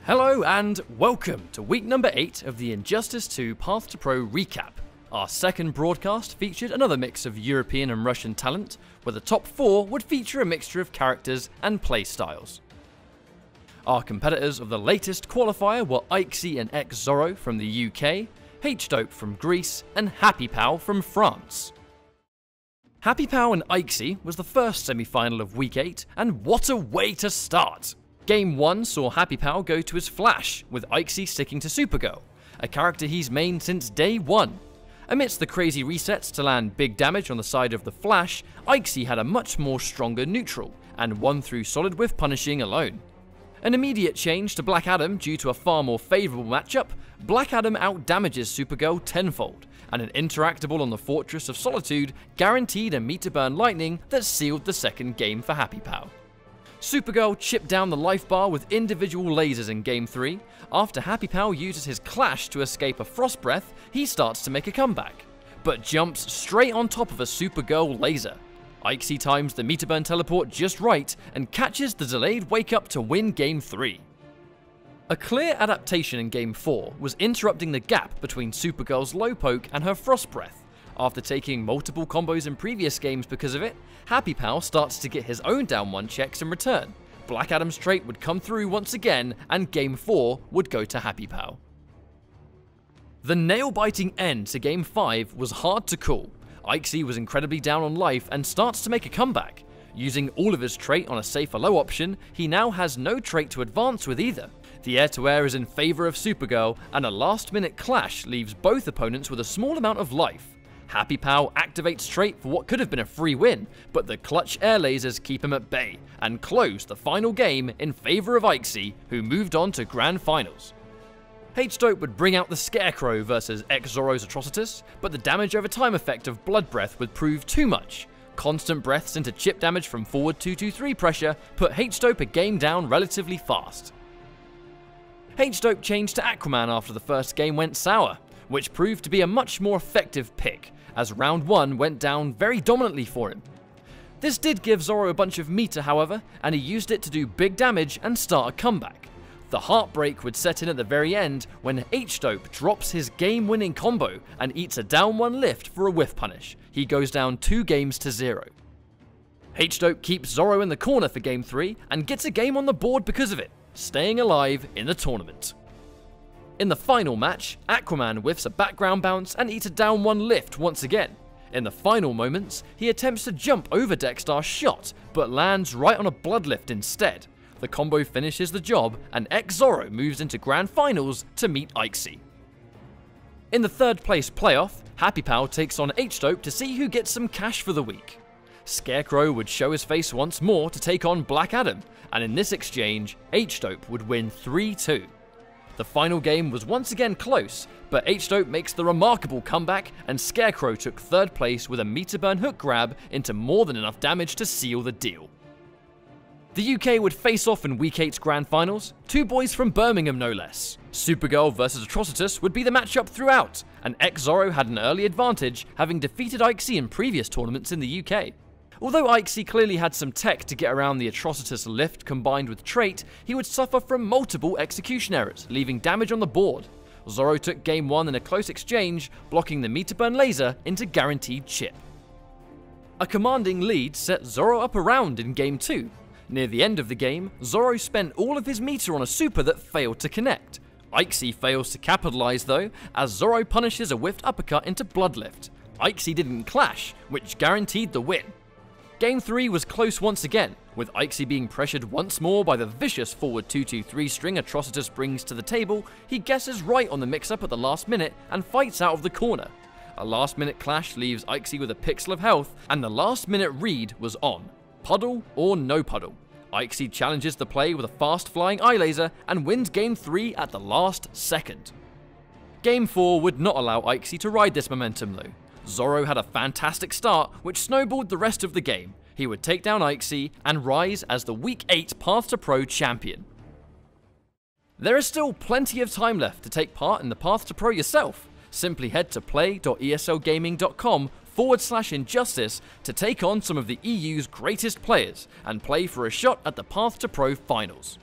Hello and welcome to week number 8 of the Injustice 2 Path to Pro recap. Our second broadcast featured another mix of European and Russian talent, where the top 4 would feature a mixture of characters and play styles. Our competitors of the latest qualifier were Ixie and X-Zoro from the UK, H-Dope from Greece, and Happy Pal from France. Happy Pal and Ixie was the first semi-final of week 8, and what a way to start! Game 1 saw Happy Pal go to his Flash, with Ixie sticking to Supergirl, a character he's mained since day 1. Amidst the crazy resets to land big damage on the side of the Flash, Ixie had a much more stronger neutral, and won through solid whiff punishing alone. An immediate change to Black Adam due to a far more favourable matchup, Black Adam outdamages Supergirl tenfold, and an interactable on the Fortress of Solitude guaranteed a meter burn lightning that sealed the second game for Happy Pal. Supergirl chipped down the life bar with individual lasers in Game 3. After Happy Pal uses his Clash to escape a Frost Breath, he starts to make a comeback, but jumps straight on top of a Supergirl laser. Ixie times the meter burn teleport just right and catches the delayed wake up to win Game 3. A clear adaptation in Game 4 was interrupting the gap between Supergirl's low poke and her Frost Breath. After taking multiple combos in previous games because of it, Happy Pal starts to get his own down 1 checks in return. Black Adam's trait would come through once again, and Game 4 would go to Happy Pal. The nail-biting end to Game 5 was hard to call. Ixie was incredibly down on life and starts to make a comeback. Using all of his trait on a safer low option, he now has no trait to advance with either. The air-to-air is in favour of Supergirl, and a last-minute clash leaves both opponents with a small amount of life. Happy Pal activates trait for what could have been a free win, but the clutch air lasers keep him at bay, and close the final game in favour of Ixie, who moved on to Grand Finals. H-Dope would bring out the Scarecrow versus X-Zoro's Atrocitus, but the damage over time effect of Blood Breath would prove too much. Constant breaths into chip damage from forward 2-2-3 pressure put H-Dope a game down relatively fast. H-Dope changed to Aquaman after the first game went sour, which proved to be a much more effective pick, as round 1 went down very dominantly for him. This did give Zoro a bunch of meter however, and he used it to do big damage and start a comeback. The heartbreak would set in at the very end when H-Dope drops his game-winning combo and eats a down 1 lift for a whiff punish. He goes down 2 games to 0. H-Dope keeps Zoro in the corner for Game 3 and gets a game on the board because of it, staying alive in the tournament. In the final match, Aquaman whiffs a background bounce and eats a down 1 lift once again. In the final moments, he attempts to jump over Dextar's shot, but lands right on a blood lift instead. The combo finishes the job, and X-Zoro moves into Grand Finals to meet Ixie. In the third place playoff, Happy Pal takes on H-Dope to see who gets some cash for the week. Scarecrow would show his face once more to take on Black Adam, and in this exchange, H-Dope would win 3-2. The final game was once again close, but H-Dope makes the remarkable comeback, and Scarecrow took third place with a meter burn hook grab into more than enough damage to seal the deal. The UK would face off in Week 8's Grand Finals, 2 boys from Birmingham no less. Supergirl versus Atrocitus would be the matchup throughout, and X-Zoro had an early advantage, having defeated Ixie in previous tournaments in the UK. Although Ixie clearly had some tech to get around the Atrocitus lift combined with trait, he would suffer from multiple execution errors, leaving damage on the board. Zoro took Game 1 in a close exchange, blocking the meter burn laser into guaranteed chip. A commanding lead set Zoro up around in Game 2. Near the end of the game, Zoro spent all of his meter on a super that failed to connect. Ixie fails to capitalize though, as Zoro punishes a whiffed uppercut into Bloodlift. Ixie didn't clash, which guaranteed the win. Game 3 was close once again, with Ixie being pressured once more by the vicious forward 2-2-3 string Atrocitus brings to the table. He guesses right on the mix-up at the last minute and fights out of the corner. A last-minute clash leaves Ixie with a pixel of health, and the last-minute read was on. Puddle or no puddle. Ixie challenges the play with a fast-flying eye laser and wins Game 3 at the last second. Game 4 would not allow Ixie to ride this momentum though. Zoro had a fantastic start, which snowballed the rest of the game. He would take down Ixie and rise as the Week 8 Path to Pro champion. There is still plenty of time left to take part in the Path to Pro yourself. Simply head to play.eslgaming.com/injustice to take on some of the EU's greatest players and play for a shot at the Path to Pro finals.